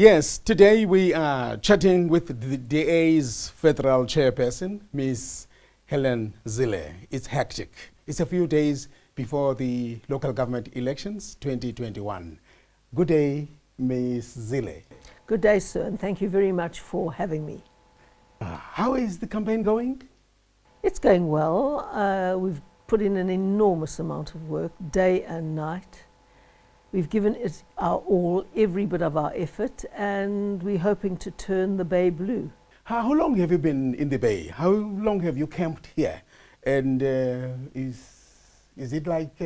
Yes, today we are chatting with the DA's federal chairperson, Ms. Helen Zille. It's hectic. It's a few days before the local government elections 2021. Good day, Ms. Zille. Good day, sir, and thank you very much for having me. How is the campaign going? It's going well. We've put in an enormous amount of work, day and night. We've given it our all, every bit of our effort, and we're hoping to turn the Bay blue. How long have you been in the Bay? How long have you camped here? And is it like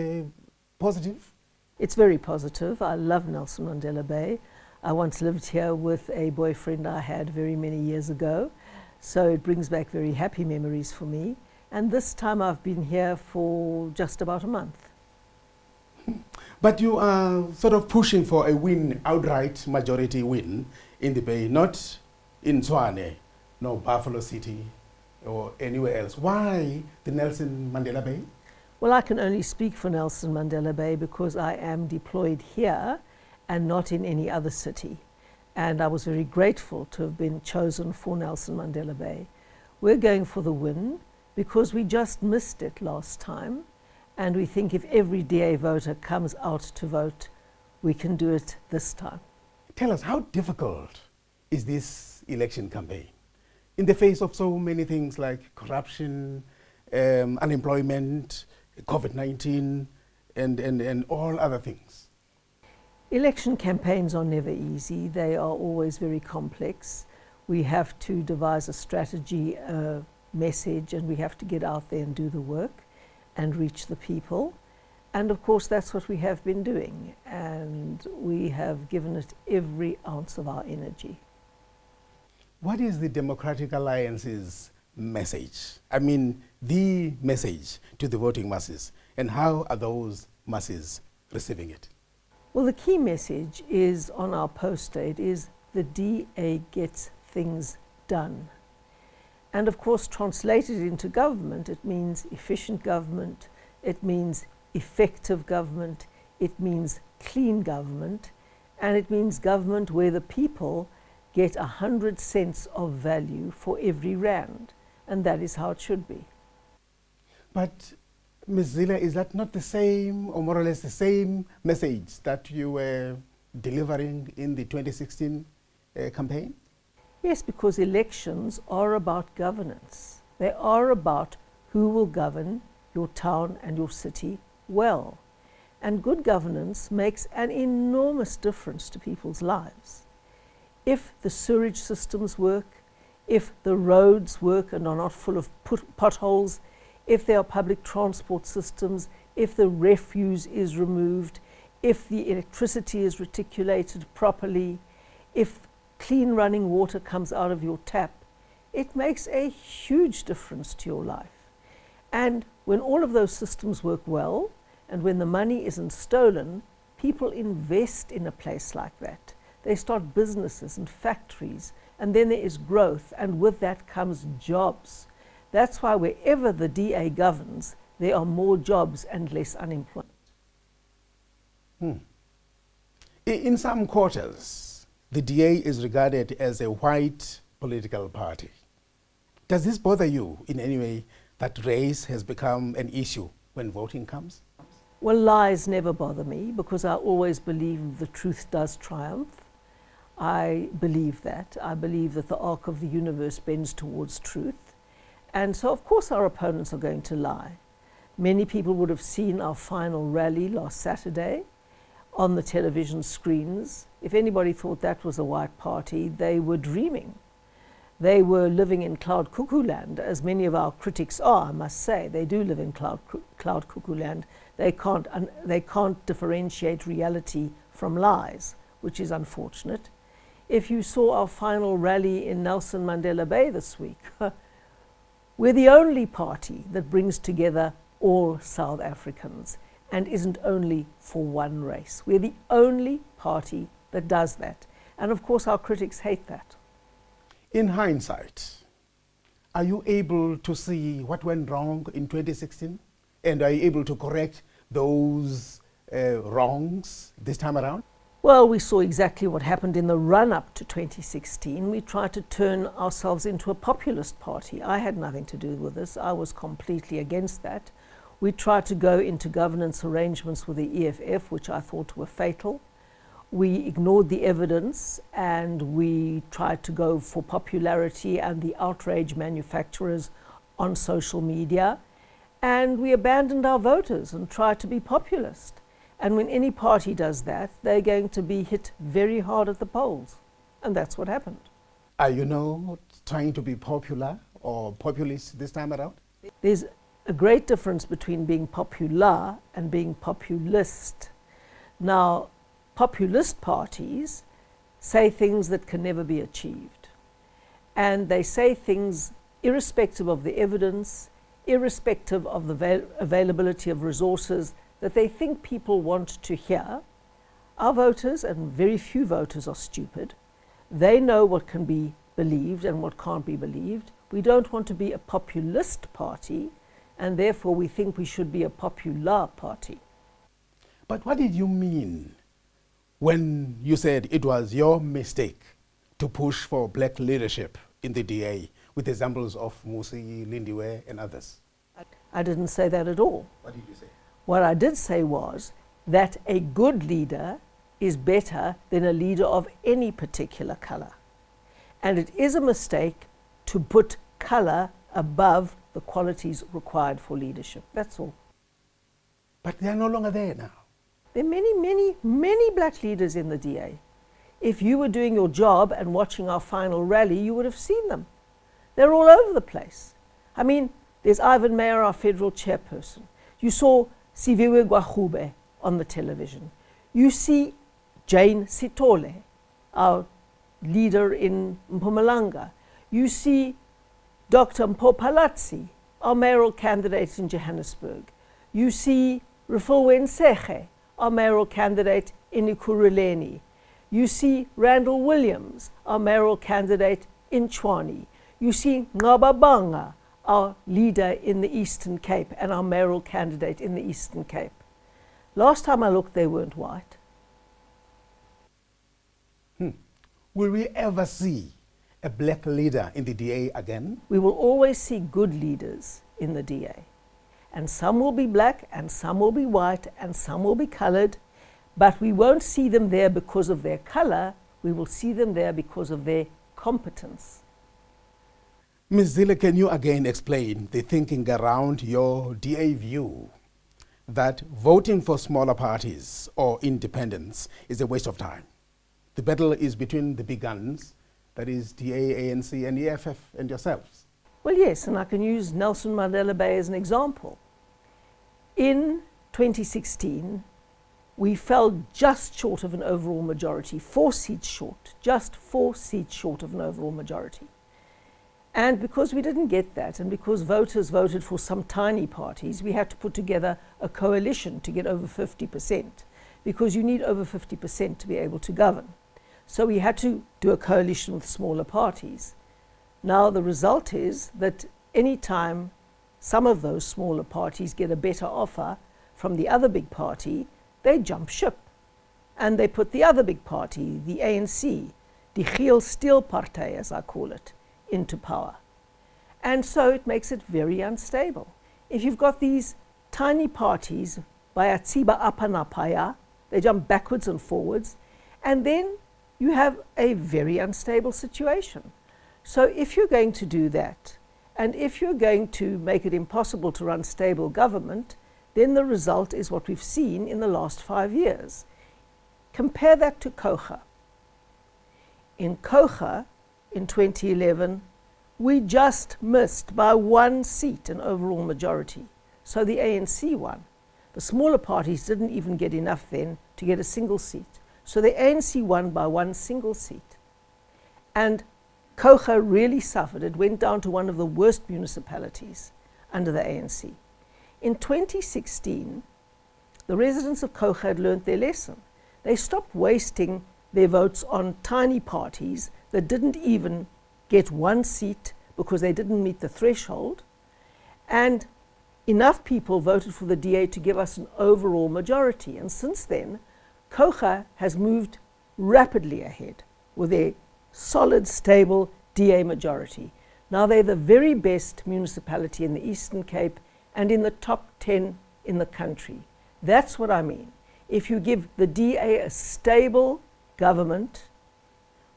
positive? It's very positive. I love Nelson Mandela Bay. I once lived here with a boyfriend I had very many years ago, so it brings back very happy memories for me. And this time I've been here for just about a month. But you are sort of pushing for a win, outright majority win in the Bay, not in Tshwane, no Buffalo City or anywhere else. Why the Nelson Mandela Bay? Well, I can only speak for Nelson Mandela Bay because I am deployed here and not in any other city. And I was very grateful to have been chosen for Nelson Mandela Bay. We're going for the win because we just missed it last time. And we think if every DA voter comes out to vote, we can do it this time. Tell us, how difficult is this election campaign in the face of so many things like corruption, unemployment, COVID-19, and all other things? Election campaigns are never easy. They are always very complex. We have to devise a strategy, a message, and we have to get out there and do the work and reach the people. And of course that's what we have been doing, and we have given it every ounce of our energy. What is the Democratic Alliance's message? I mean, the message to the voting masses, and how are those masses receiving it? Well, the key message is on our poster. It is the DA gets things done. And of course, translated into government, it means efficient government, it means effective government, it means clean government, and it means government where the people get 100 cents of value for every rand. And that is how it should be. But Ms. Zille, is that not the same, or more or less the same message that you were delivering in the 2016 campaign? Yes, because elections are about governance. They are about who will govern your town and your city well. And good governance makes an enormous difference to people's lives. If the sewage systems work, if the roads work and are not full of potholes, if there are public transport systems, if the refuse is removed, if the electricity is reticulated properly, if clean running water comes out of your tap, it makes a huge difference to your life. And when all of those systems work well, and when the money isn't stolen, people invest in a place like that. They start businesses and factories, and then there is growth, and with that comes jobs. That's why wherever the DA governs, there are more jobs and less unemployment. In some quarters, the DA is regarded as a white political party. Does this bother you in any way, that race has become an issue when voting comes? Well, lies never bother me because I always believe the truth does triumph. I believe that. I believe that the arc of the universe bends towards truth. And so, of course, our opponents are going to lie. Many people would have seen our final rally last Saturday on the television screens. If anybody thought that was a white party, they were dreaming. They were living in cloud cuckoo land, as many of our critics are, I must say. They do live in cloud cuckoo land. They can't differentiate reality from lies, which is unfortunate. If you saw our final rally in Nelson Mandela Bay this week, we're the only party that brings together all South Africans and isn't only for one race. We're the only party that does that. And of course our critics hate that. In hindsight, are you able to see what went wrong in 2016? And are you able to correct those wrongs this time around? Well, we saw exactly what happened in the run-up to 2016. We tried to turn ourselves into a populist party. I had nothing to do with this. I was completely against that. We tried to go into governance arrangements with the EFF, which I thought were fatal. We ignored the evidence and we tried to go for popularity and the outrage manufacturers on social media. And we abandoned our voters and tried to be populist. And when any party does that, they're going to be hit very hard at the polls. And that's what happened. Are you now trying to be popular or populist this time around? There's a great difference between being popular and being populist. Now, populist parties say things that can never be achieved. And they say things irrespective of the evidence, irrespective of the availability of resources that they think people want to hear. Our voters, and very few voters are stupid, they know what can be believed and what can't be believed. We don't want to be a populist party, and therefore we think we should be a popular party. But what did you mean when you said it was your mistake to push for black leadership in the DA with examples of Musi, Lindiwe and others? I didn't say that at all. What did you say? What I did say was that a good leader is better than a leader of any particular color. And it is a mistake to put color above the qualities required for leadership. That's all. But they are no longer there now. There are many black leaders in the DA. If you were doing your job and watching our final rally, you would have seen them. They're all over the place. I mean, there's Ivan Meyer, our federal chairperson. You saw Siphiwo on the television. You see Jane Sitole, our leader in Mpumalanga. You see Dr. Mpopalazzi, our mayoral candidate in Johannesburg. You see Rifilwe Nseche, our mayoral candidate in Ekurhuleni. You see Randall Williams, our mayoral candidate in Tshwane. You see Ngababanga, our leader in the Eastern Cape and our mayoral candidate in the Eastern Cape. Last time I looked, they weren't white. Will we ever see a black leader in the DA again? We will always see good leaders in the DA. And some will be black, and some will be white, and some will be colored, but we won't see them there because of their color. We will see them there because of their competence. Ms. Zille, can you again explain the thinking around your DA view that voting for smaller parties or independents is a waste of time? The battle is between the big guns, that is DA, ANC and EFF and yourselves. Well, yes, and I can use Nelson Mandela Bay as an example. In 2016, we fell just short of an overall majority, 4 seats short, just 4 seats short of an overall majority. And because we didn't get that, and because voters voted for some tiny parties, we had to put together a coalition to get over 50%, because you need over 50% to be able to govern. So we had to do a coalition with smaller parties. Now the result is that any time some of those smaller parties get a better offer from the other big party, they jump ship. And they put the other big party, the ANC, die Geel Steel Partij as I call it, into power. And so it makes it very unstable. If you've got these tiny parties, Bayatsiba Apanapaya, they jump backwards and forwards, and then you have a very unstable situation. So if you're going to do that, and if you're going to make it impossible to run stable government, then the result is what we've seen in the last 5 years. Compare that to Coga. In Coga, in 2011, we just missed by 1 seat an overall majority. So the ANC won. The smaller parties didn't even get enough then to get a single seat. So the ANC won by 1 single seat. And Coga really suffered. It went down to one of the worst municipalities under the ANC. In 2016, the residents of Coga had learnt their lesson. They stopped wasting their votes on tiny parties that didn't even get 1 seat because they didn't meet the threshold. And enough people voted for the DA to give us an overall majority. And since then, Kapa has moved rapidly ahead with a solid, stable DA majority. Now they're the very best municipality in the Eastern Cape and in the top 10 in the country. That's what I mean. If you give the DA a stable government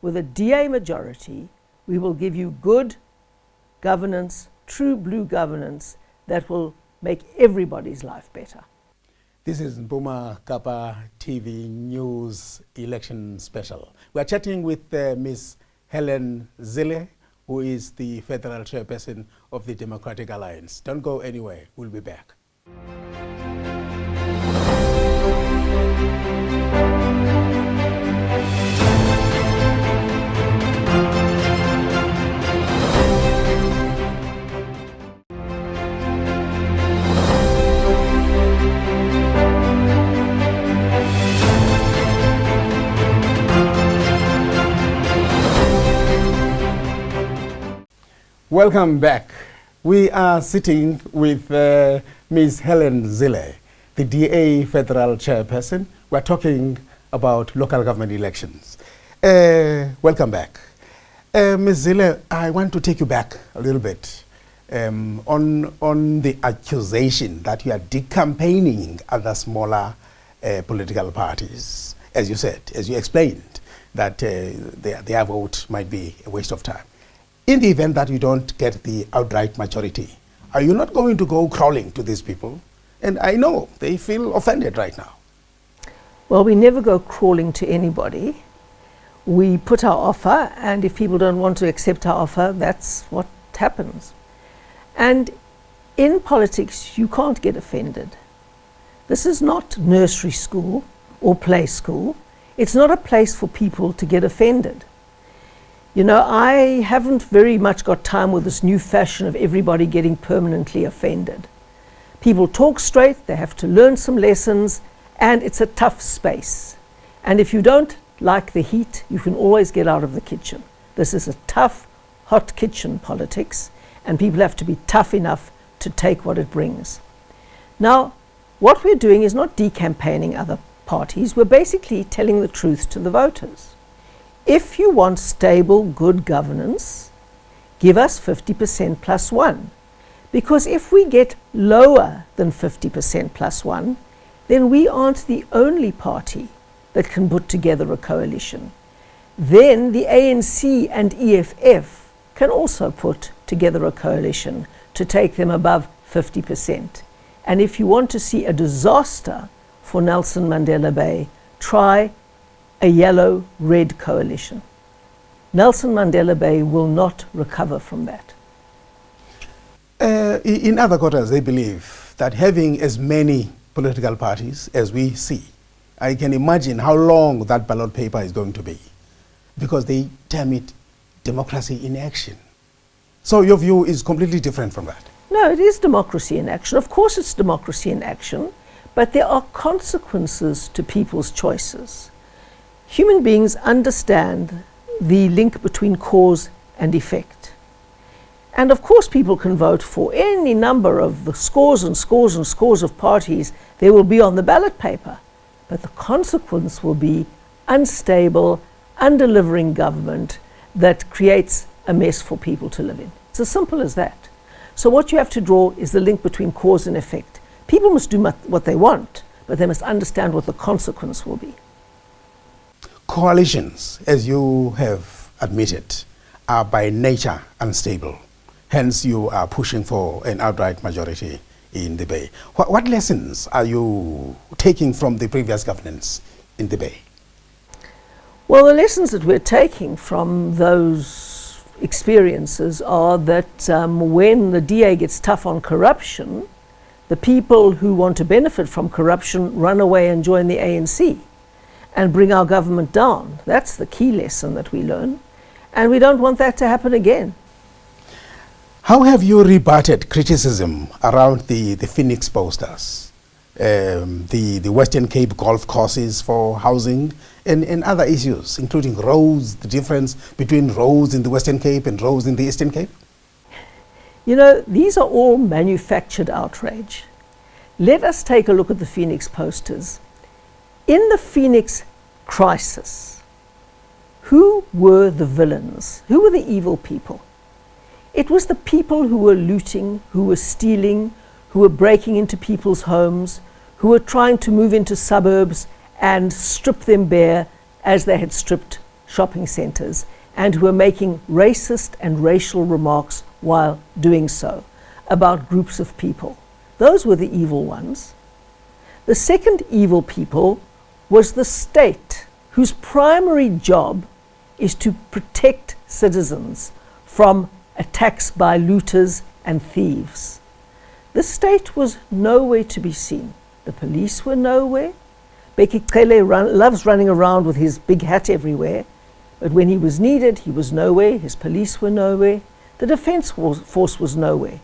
with a DA majority, we will give you good governance, true blue governance that will make everybody's life better. This is Mpuma Kapa TV News Election Special. We're chatting with Ms. Helen Zille, who is the Federal Chairperson of the Democratic Alliance. Don't go anywhere. We'll be back. Welcome back. We are sitting with Ms. Helen Zille, the DA Federal Chairperson. We're talking about local government elections. Welcome back. Ms. Zille, I want to take you back a little bit on the accusation that you are decampaigning other smaller political parties. As you said, as you explained, that their vote might be a waste of time. In the event that you don't get the outright majority, are you not going to go crawling to these people? And I know they feel offended right now. Well, we never go crawling to anybody. We put our offer, and if people don't want to accept our offer, that's what happens. And in politics, you can't get offended. This is not nursery school or play school. It's not a place for people to get offended. You know, I haven't very much got time with this new fashion of everybody getting permanently offended. People talk straight, they have to learn some lessons, and it's a tough space. And if you don't like the heat, you can always get out of the kitchen. This is a tough, hot kitchen politics, and people have to be tough enough to take what it brings. Now, what we're doing is not decampaigning other parties, we're basically telling the truth to the voters. If you want stable, good governance, give us 50% plus one. Because if we get lower than 50% plus one, then we aren't the only party that can put together a coalition. Then the ANC and EFF can also put together a coalition to take them above 50%. And if you want to see a disaster for Nelson Mandela Bay, try a yellow-red coalition. Nelson Mandela Bay will not recover from that. In other quarters, they believe that having as many political parties as we see, I can imagine how long that ballot paper is going to be, because they term it democracy in action. So your view is completely different from that? No, it is democracy in action. Of course it's democracy in action, but there are consequences to people's choices. Human beings understand the link between cause and effect. And of course people can vote for any number of the scores and scores and scores of parties there will be on the ballot paper. But the consequence will be unstable, undelivering government that creates a mess for people to live in. It's as simple as that. So what you have to draw is the link between cause and effect. People must do what they want, but they must understand what the consequence will be. Coalitions, as you have admitted, are by nature unstable. Hence, you are pushing for an outright majority in the Bay. What lessons are you taking from the previous governance in the Bay? Well, the lessons that we're taking from those experiences are that when the DA gets tough on corruption, the people who want to benefit from corruption run away and join the ANC and bring our government down. That's the key lesson that we learn. And we don't want that to happen again. How have you rebutted criticism around the Phoenix posters, the Western Cape golf courses for housing, and other issues, including roads, the difference between roads in the Western Cape and roads in the Eastern Cape? You know, these are all manufactured outrage. Let us take a look at the Phoenix posters. In the Phoenix crisis, who were the villains? Who were the evil people? It was the people who were looting, who were stealing, who were breaking into people's homes, who were trying to move into suburbs and strip them bare as they had stripped shopping centres, and who were making racist and racial remarks while doing so about groups of people. Those were the evil ones. The second evil people was the state, whose primary job is to protect citizens from attacks by looters and thieves. The state was nowhere to be seen. The police were nowhere. Bheki Cele loves running around with his big hat everywhere, but when he was needed, he was nowhere. His police were nowhere. The defense force was nowhere.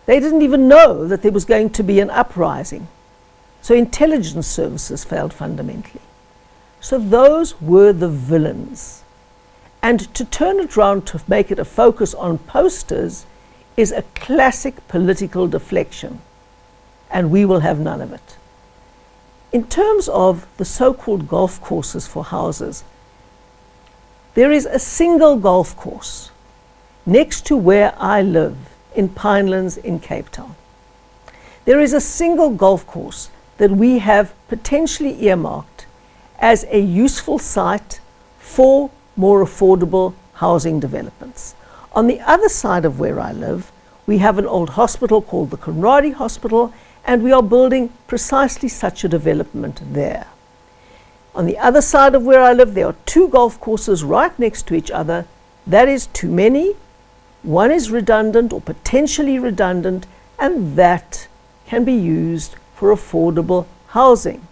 They didn't even know that there was going to be an uprising. So intelligence services failed fundamentally. So those were the villains. And to turn it around to make it a focus on posters is a classic political deflection, and we will have none of it. In terms of the so-called golf courses for houses, there is a single golf course next to where I live in Pinelands in Cape Town. There is a single golf course that we have potentially earmarked as a useful site for more affordable housing developments. On the other side of where I live, we have an old hospital called the Conradi Hospital, and we are building precisely such a development there. On the other side of where I live, there are two golf courses right next to each other. That is too many. One is redundant or potentially redundant, and that can be used for affordable housing.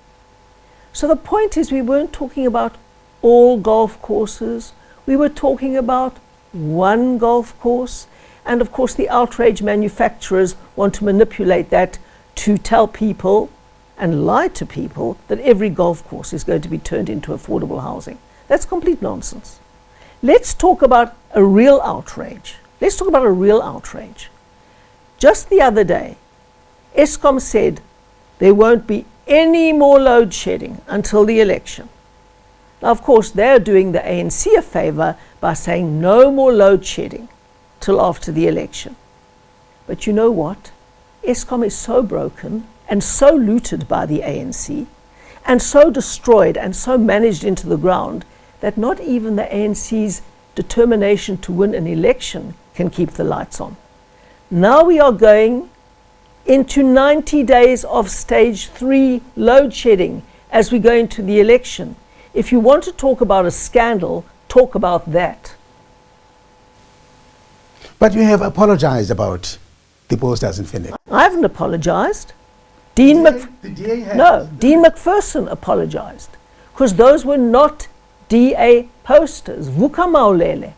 So the point is, we weren't talking about all golf courses. We were talking about one golf course. And of course, the outrage manufacturers want to manipulate that to tell people and lie to people that every golf course is going to be turned into affordable housing. That's complete nonsense. Let's talk about a real outrage. Let's talk about a real outrage. Just the other day, Eskom said there won't be any more load shedding until the election. Now, of course, they're doing the ANC a favour by saying no more load shedding till after the election. But you know what? Eskom is so broken and so looted by the ANC and so destroyed and so managed into the ground that not even the ANC's determination to win an election can keep the lights on. Now we are going into 90 days of stage 3 load shedding as we go into the election. If you want to talk about a scandal, talk about that. But you have apologized about the posters in Phoenix. I haven't apologized. The DA has. No, Dean McPherson apologized because those were not DA posters. Vuka Maulele.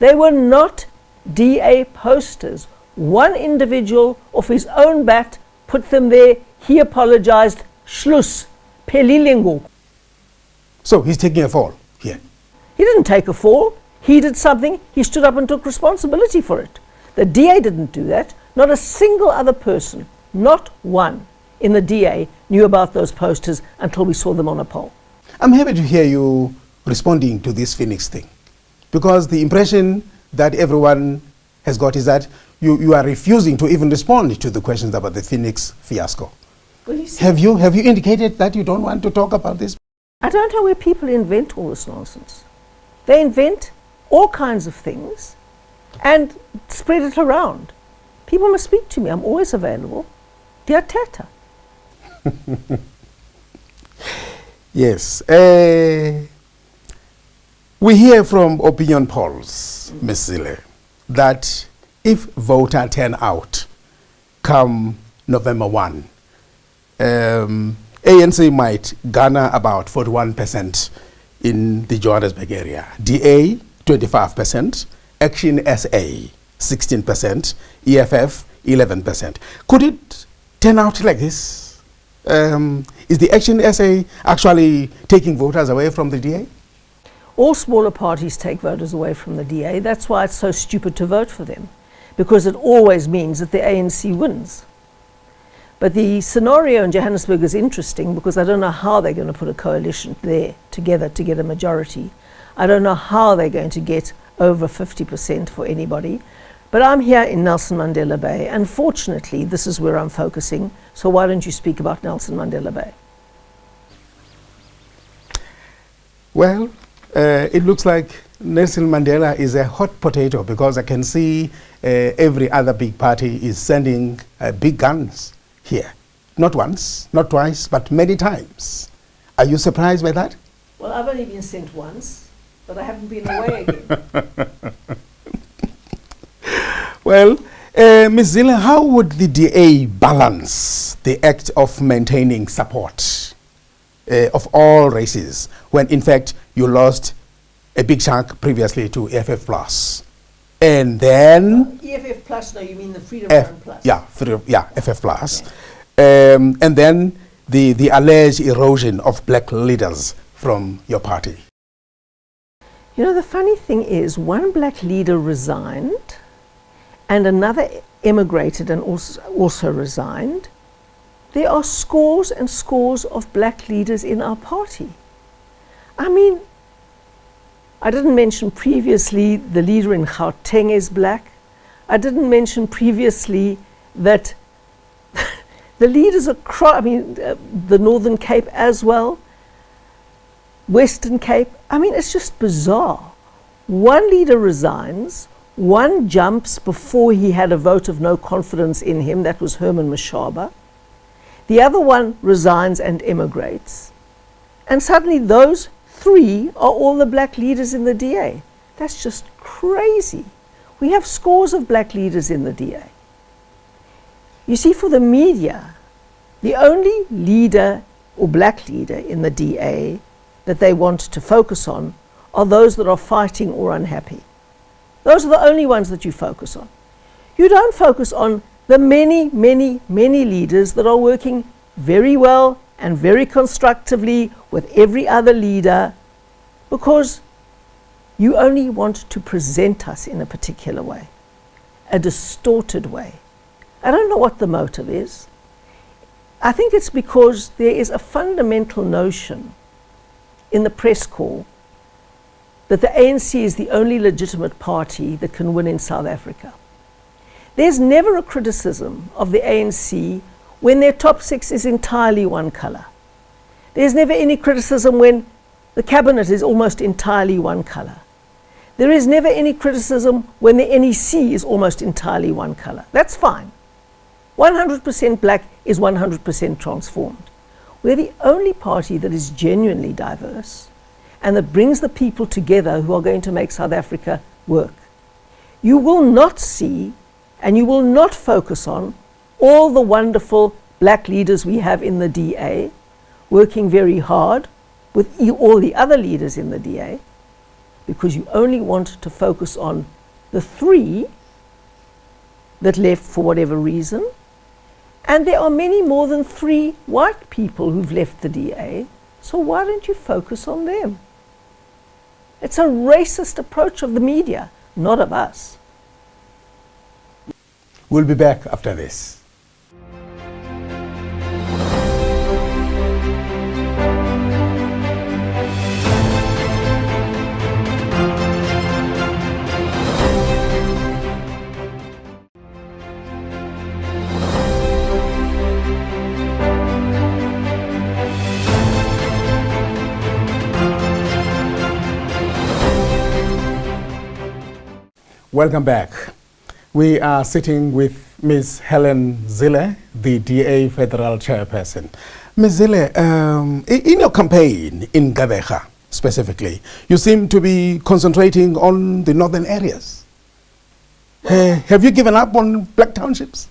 They were not DA posters. One individual off his own bat put them there. He apologized. Schluss. Pelilingo. So he's taking a fall here. He didn't take a fall. He did something. He stood up and took responsibility for it. The DA didn't do that. Not a single other person, not one in the DA knew about those posters until we saw them on a poll. I'm happy to hear you responding to this Phoenix thing, because the impression that everyone has got is that you are refusing to even respond to the questions about the Phoenix fiasco. Well, you see, have you indicated that you don't want to talk about this? I don't know where people invent all this nonsense. They invent all kinds of things and spread it around. People must speak to me. I'm always available. Dear Tata. Yes. We hear from opinion polls, Ms. Zille, that if voter turnout come November 1, ANC might garner about 41% in the Johannesburg area. DA, 25%. Action SA, 16%. EFF, 11%. Could it turn out like this? Is the Action SA actually taking voters away from the DA? All smaller parties take voters away from the DA. That's why it's so stupid to vote for them, because it always means that the ANC wins. But the scenario in Johannesburg is interesting because I don't know how they're going to put a coalition there together to get a majority. I don't know how they're going to get over 50% for anybody. But I'm here in Nelson Mandela Bay, and fortunately, this is where I'm focusing. So why don't you speak about Nelson Mandela Bay? Well, it looks like Nelson Mandela is a hot potato because I can see every other big party is sending big guns here. Not once, not twice, but many times. Are you surprised by that? Well, I've only been sent once, but I haven't been away again. Well, Ms. Zille, how would the DA balance the act of maintaining support of all races when, in fact, you lost a big chunk previously to EFF Plus? And then... EFF Plus, no, you mean the Freedom Front Plus? Yeah, FF Plus. Okay. And then the alleged erosion of black leaders from your party. You know, the funny thing is, one black leader resigned and another emigrated and also resigned. There are scores and scores of black leaders in our party. I mean, I didn't mention previously the leader in Gauteng is black. I didn't mention previously that the leaders across, the Northern Cape as well, Western Cape. I mean, it's just bizarre. One leader resigns, one jumps before he had a vote of no confidence in him, that was Herman Mashaba. The other one resigns and emigrates. And suddenly those three are all the black leaders in the DA. That's just crazy. We have scores of black leaders in the DA. You see, for the media, the only leader or black leader in the DA that they want to focus on are those that are fighting or unhappy. Those are the only ones that you focus on. You don't focus on the many, many, many leaders that are working very well and very constructively with every other leader, because you only want to present us in a particular way, a distorted way. I don't know what the motive is. I think it's because there is a fundamental notion in the press corps that the ANC is the only legitimate party that can win in South Africa. There's never a criticism of the ANC when their top six is entirely one colour. There's never any criticism when the cabinet is almost entirely one colour. There is never any criticism when the NEC is almost entirely one colour. That's fine. 100% black is 100% transformed. We're the only party that is genuinely diverse and that brings the people together who are going to make South Africa work. You will not see and you will not focus on all the wonderful black leaders we have in the DA working very hard with all the other leaders in the DA, because you only want to focus on the three that left for whatever reason. And there are many more than 3 white people who've left the DA, so why don't you focus on them? It's a racist approach of the media, not of us. We'll be back after this. Welcome back. We are sitting with Ms. Helen Zille, the DA Federal Chairperson. Ms. Zille, in your campaign in Gqeberha specifically, you seem to be concentrating on the northern areas. Have you given up on black townships?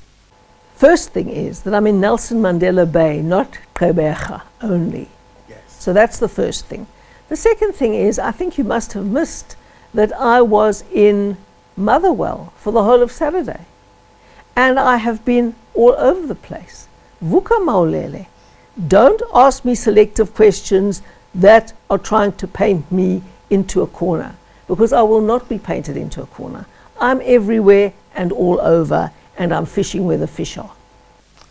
First thing is that I'm in Nelson Mandela Bay, not Gqeberha only. Yes. So that's the first thing. The second thing is, I think you must have missed that I was in Motherwell for the whole of Saturday. And I have been all over the place. Vuka Maulele. Don't ask me selective questions that are trying to paint me into a corner, because I will not be painted into a corner. I'm everywhere and all over, and I'm fishing where the fish are.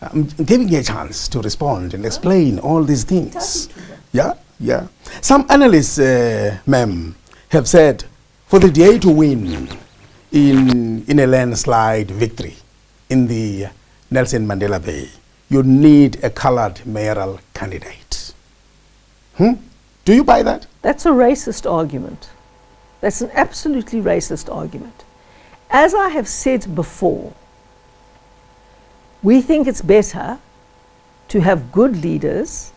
I'm giving you a chance to respond and explain all these things. Yeah, yeah. Some analysts, ma'am, have said for the DA to win in a landslide victory in the Nelson Mandela Bay, you need a colored mayoral candidate. Do you buy that? That's a racist argument. That's an absolutely racist argument. As I have said before, we think it's better to have good leaders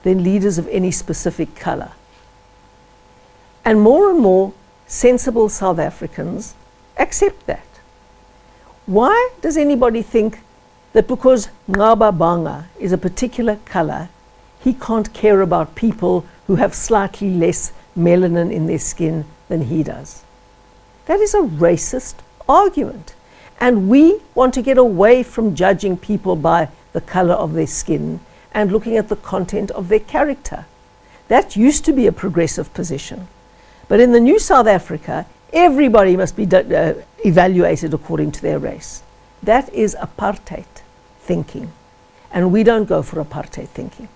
than leaders of any specific color. And more sensible South Africans accept that. Why does anybody think that because Ngaba Banga is a particular color, he can't care about people who have slightly less melanin in their skin than he does? That is a racist argument. And we want to get away from judging people by the color of their skin and looking at the content of their character. That used to be a progressive position. But in the new South Africa, everybody must be evaluated according to their race. That is apartheid thinking. And we don't go for apartheid thinking.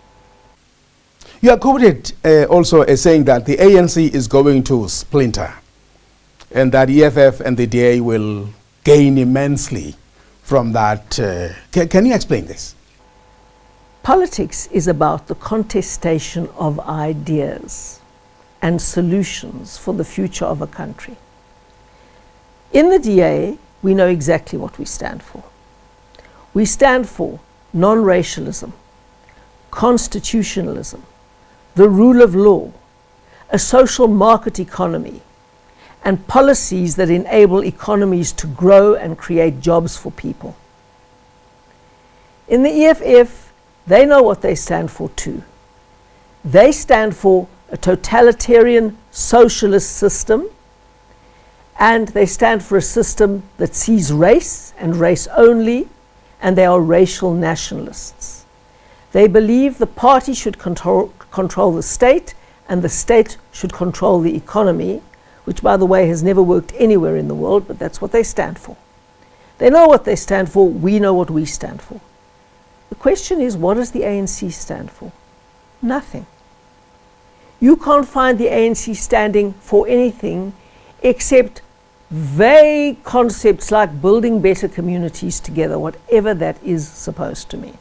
You are quoted also as saying that the ANC is going to splinter and that EFF and the DA will gain immensely from that. Can you explain this? Politics is about the contestation of ideas and solutions for the future of a country. In the DA, we know exactly what we stand for. We stand for non-racialism, constitutionalism, the rule of law, a social market economy, and policies that enable economies to grow and create jobs for people. In the EFF, they know what they stand for too. They stand for a totalitarian socialist system, and they stand for a system that sees race and race only, and they are racial nationalists. They believe the party should control the state, and the state should control the economy, which, by the way, has never worked anywhere in the world, but that's what they stand for. They know what they stand for, we know what we stand for. The question is, what does the ANC stand for? Nothing. You can't find the ANC standing for anything except vague concepts like building better communities together, whatever that is supposed to mean.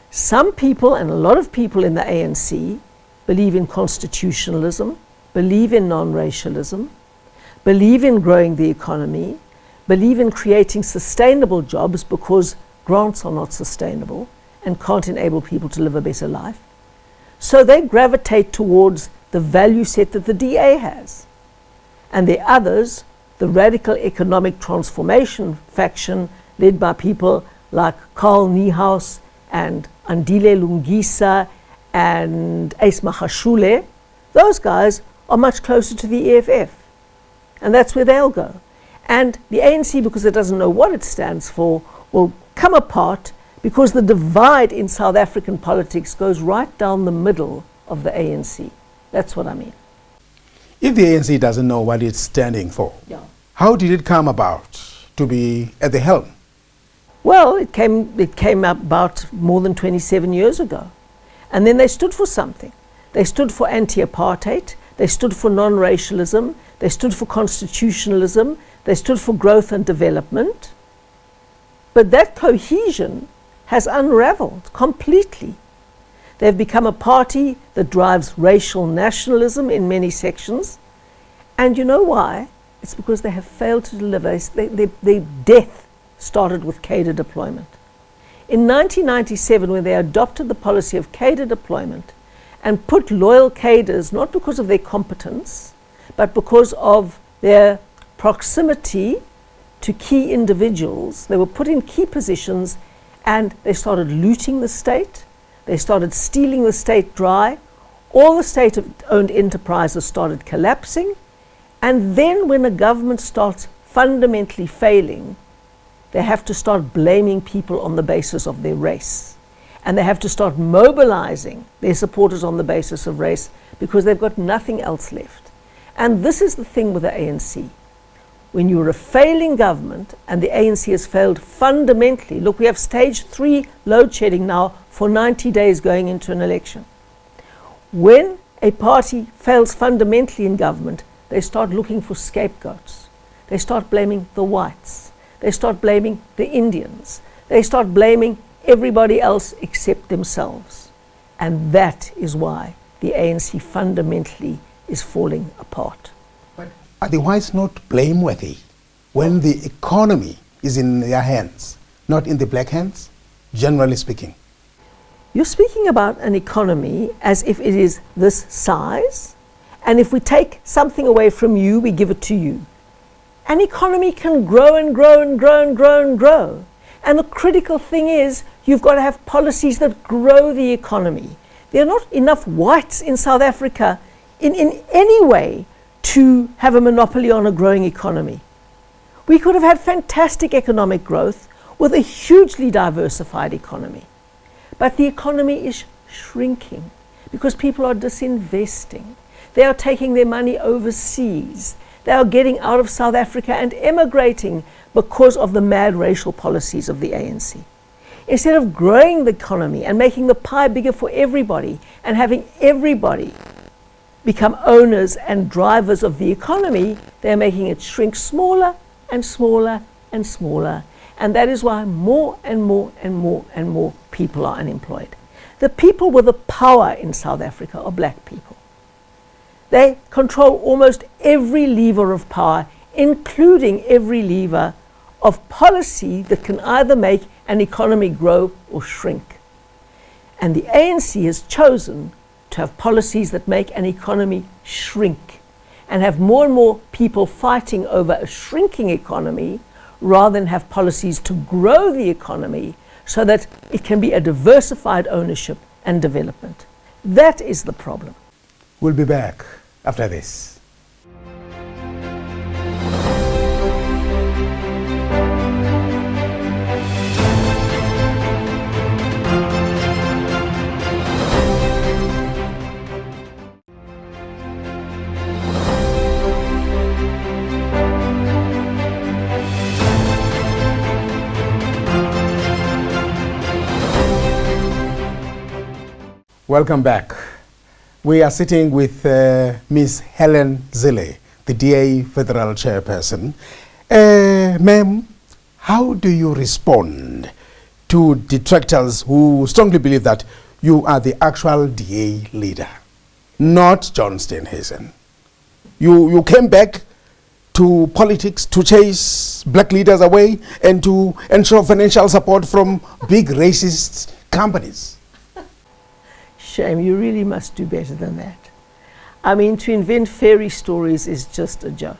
Some people, and a lot of people in the ANC, believe in constitutionalism, believe in non-racialism, believe in growing the economy, believe in creating sustainable jobs because grants are not sustainable and can't enable people to live a better life. So they gravitate towards the value set that the DA has. And the others, the radical economic transformation faction led by people like Carl Niehaus and Andile Lungisa and Ace Magashule, those guys are much closer to the EFF. And that's where they'll go. And the ANC, because it doesn't know what it stands for, will come apart because the divide in South African politics goes right down the middle of the ANC. That's what I mean. If the ANC doesn't know what it's standing for, how did it come about to be at the helm? Well, it came about more than 27 years ago. And then they stood for something. They stood for anti-apartheid, they stood for non-racialism, they stood for constitutionalism, they stood for growth and development. But that cohesion has unraveled completely. They've become a party that drives racial nationalism in many sections. And you know why? It's because they have failed to deliver. Their death started with cadre deployment. In 1997, when they adopted the policy of cadre deployment and put loyal cadres, not because of their competence, but because of their proximity to key individuals, they were put in key positions and they started looting the state. They started stealing the state dry. All the state-owned enterprises started collapsing. And then when a government starts fundamentally failing, they have to start blaming people on the basis of their race. And they have to start mobilizing their supporters on the basis of race because they've got nothing else left. And this is the thing with the ANC. when you're a failing government and the ANC has failed fundamentally. Look, we have stage 3 load shedding now for 90 days going into an election. When a party fails fundamentally in government, they start looking for scapegoats. They start blaming the whites. They start blaming the Indians. They start blaming everybody else except themselves. And that is why the ANC fundamentally is falling apart. But are the whites not blameworthy when the economy is in their hands, not in the black hands, generally speaking? You're speaking about an economy as if it is this size, and if we take something away from you, we give it to you. An economy can grow and grow and grow and grow and grow. And the critical thing is you've got to have policies that grow the economy. There are not enough whites in South Africa in any way to have a monopoly on a growing economy. We could have had fantastic economic growth with a hugely diversified economy. But the economy is shrinking because people are disinvesting. They are taking their money overseas. They are getting out of South Africa and emigrating because of the mad racial policies of the ANC. Instead of growing the economy and making the pie bigger for everybody and having everybody become owners and drivers of the economy, they're making it shrink smaller and smaller and smaller. And that is why more and more and more and more people are unemployed. The people with the power in South Africa are black people. They control almost every lever of power, including every lever of policy that can either make an economy grow or shrink. And the ANC has chosen to have policies that make an economy shrink and have more and more people fighting over a shrinking economy rather than have policies to grow the economy so that it can be a diversified ownership and development. That is the problem. We'll be back after this. Welcome back. We are sitting with Ms. Helen Zille, the DA Federal Chairperson. Ma'am, how do you respond to detractors who strongly believe that you are the actual DA leader, not John Steenhuisen? You came back to politics to chase black leaders away and to ensure financial support from big racist companies. Shame, you really must do better than that. I mean, to invent fairy stories is just a joke.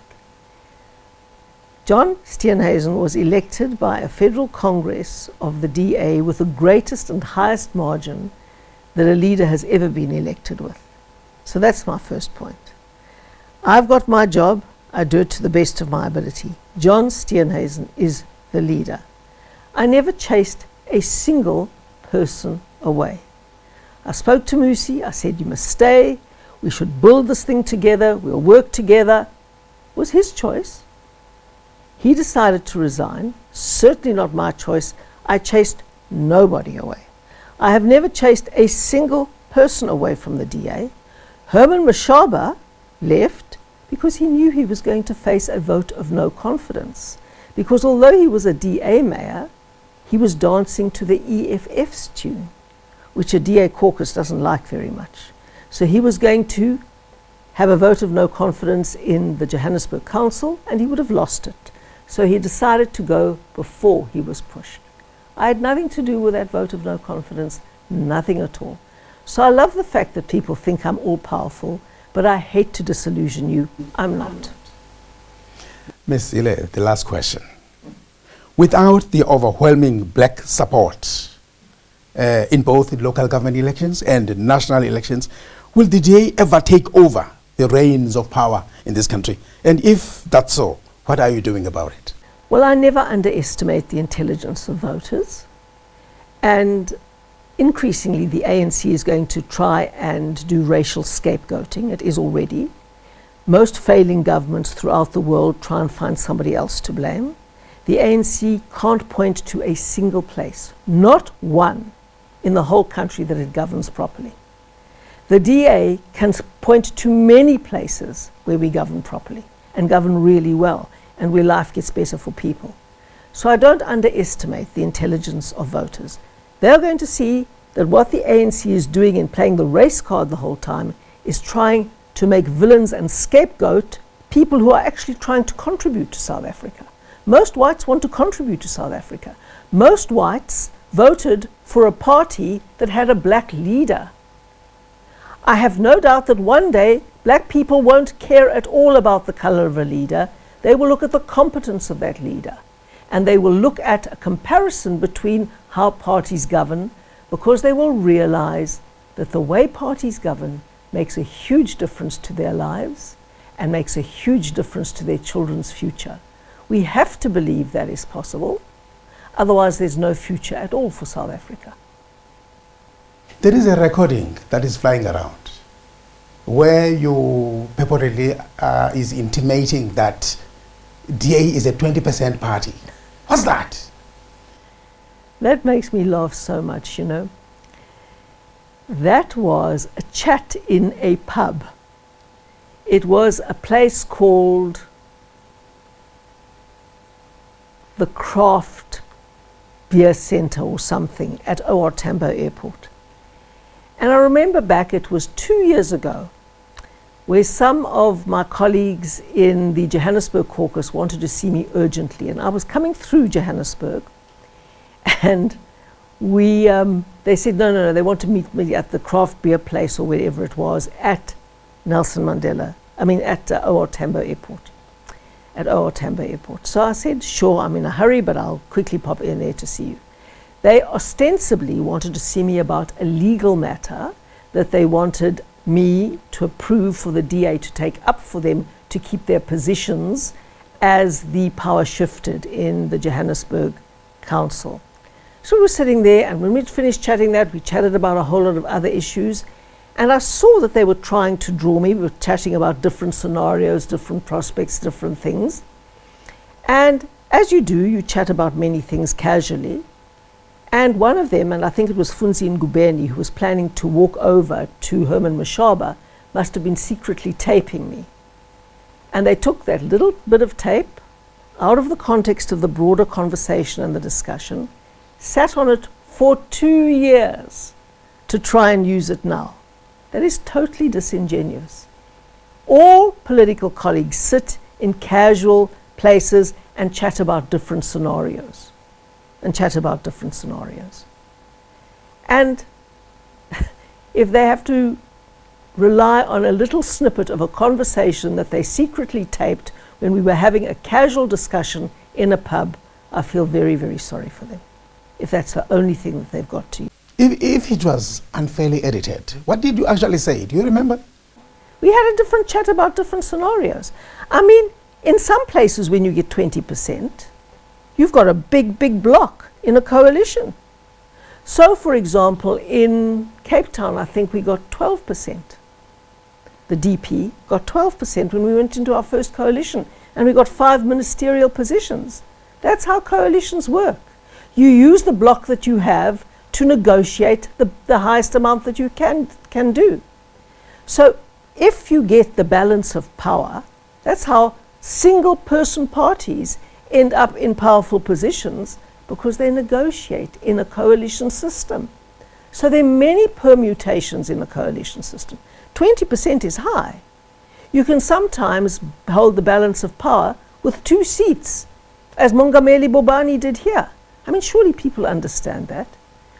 John Steenhuisen was elected by a federal congress of the DA with the greatest and highest margin that a leader has ever been elected with. So that's my first point. I've got my job, I do it to the best of my ability. John Steenhuisen is the leader. I never chased a single person away. I spoke to Musi, I said, you must stay, we should build this thing together, we'll work together. It was his choice. He decided to resign, certainly not my choice. I chased nobody away. I have never chased a single person away from the DA. Herman Mashaba left because he knew he was going to face a vote of no confidence. Because although he was a DA mayor, he was dancing to the EFF's tune, which a DA caucus doesn't like very much. So he was going to have a vote of no confidence in the Johannesburg Council, and he would have lost it. So he decided to go before he was pushed. I had nothing to do with that vote of no confidence, nothing at all. So I love the fact that people think I'm all-powerful, but I hate to disillusion you. I'm not. Ms. Zille, the last question. Without the overwhelming black support in both local government elections and national elections, will the DA ever take over the reins of power in this country? And if that's so, what are you doing about it? Well, I never underestimate the intelligence of voters. And increasingly, the ANC is going to try and do racial scapegoating. It is already. most failing governments throughout the world try and find somebody else to blame. The ANC can't point to a single place, not one, in the whole country that it governs properly. The DA can point to many places where we govern properly and govern really well and where life gets better for people. So I don't underestimate the intelligence of voters. They're going to see that what the ANC is doing in playing the race card the whole time is trying to make villains and scapegoat people who are actually trying to contribute to South Africa. Most whites want to contribute to South Africa. Most whites voted for a party that had a black leader. I have no doubt that one day black people won't care at all about the color of a leader. They will look at the competence of that leader. And they will look at a comparison between how parties govern, because they will realize that the way parties govern makes a huge difference to their lives and makes a huge difference to their children's future. We have to believe that is possible, otherwise there's no future at all for South Africa. There is a recording that is flying around where you purportedly is intimating that DA is a 20% party. What's that? That makes me laugh so much, you know. That was a chat in a pub. It was a place called the Craft Beer Centre or something at OR Tambo Airport. And I remember back, it was 2 years ago, where some of my colleagues in the Johannesburg caucus wanted to see me urgently. And I was coming through Johannesburg, and they said, no, they want to meet me at the craft beer place or wherever it was at at OR Tambo Airport. At OR Tambo Airport. So I said, sure, I'm in a hurry, but I'll quickly pop in there to see you. They ostensibly wanted to see me about a legal matter that they wanted me to approve for the DA to take up for them to keep their positions as the power shifted in the Johannesburg Council. So we were sitting there, and when we finished chatting that, we chatted about a whole lot of other issues, and I saw that they were trying to draw me. We were chatting about different scenarios, different prospects, different things. And as you do, you chat about many things casually. And one of them, and I think it was Funzi Ngubeni, who was planning to walk over to Herman Mashaba, must have been secretly taping me. And they took that little bit of tape out of the context of the broader conversation and the discussion, sat on it for 2 years to try and use it now. That is totally disingenuous. All political colleagues sit in casual places and chat about different scenarios. And if they have to rely on a little snippet of a conversation that they secretly taped when we were having a casual discussion in a pub, I feel very, very sorry for them, if that's the only thing that they've got to use. If it was unfairly edited, what did you actually say? Do you remember? We had a different chat about different scenarios. I mean, in some places when you get 20%, you've got a big, big block in a coalition. So, for example, in Cape Town, I think we got 12%. The DP got 12% when we went into our first coalition, and we got 5 ministerial positions. That's how coalitions work. You use the block that you have to negotiate the highest amount that you can do. So if you get the balance of power, that's how single person parties end up in powerful positions, because they negotiate in a coalition system. So there are many permutations in a coalition system. 20% is high. You can sometimes hold the balance of power with 2 seats, as Mongameli Bobani did here. I mean, surely people understand that.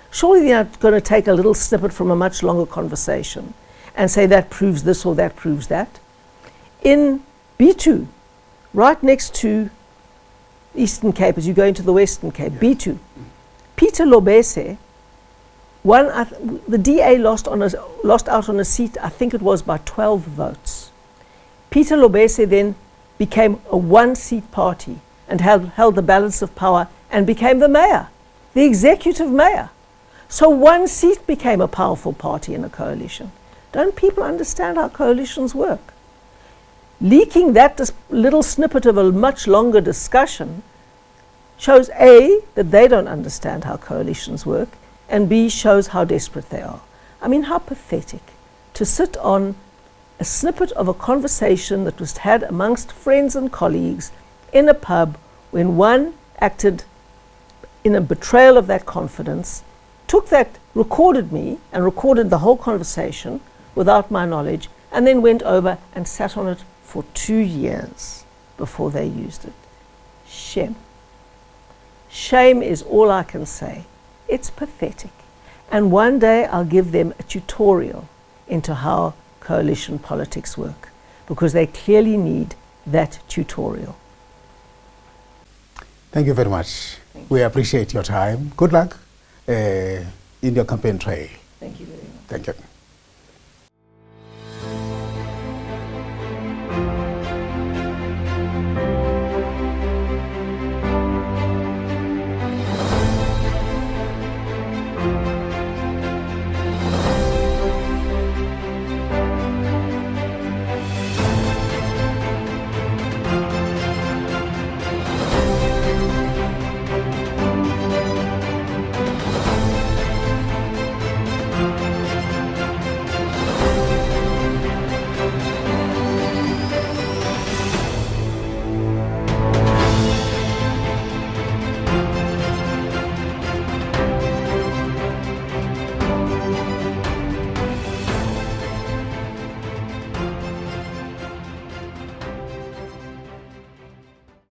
Surely they're not going to take a little snippet from a much longer conversation and say that proves this or that proves that. In B2, right next to Eastern Cape, as you go into the Western Cape, B2, Peter Lobese, the DA lost out on a seat, I think it was by 12 votes. Peter Lobese then became a 1-seat party and held the balance of power and became the mayor, the executive mayor. So 1 seat became a powerful party in a coalition. Don't people understand how coalitions work? leaking that little snippet of a much longer discussion shows A, that they don't understand how coalitions work, and B, shows how desperate they are. I mean, how pathetic to sit on a snippet of a conversation that was had amongst friends and colleagues in a pub when one acted in a betrayal of that confidence, took that, recorded me and recorded the whole conversation without my knowledge, and then went over and sat on it for 2 years before they used it. Shame. Shame is all I can say. It's pathetic. And one day I'll give them a tutorial into how coalition politics work, because they clearly need that tutorial. Thank you very much. We appreciate your time. Good luck in your campaign trail. Thank you very much. Thank you.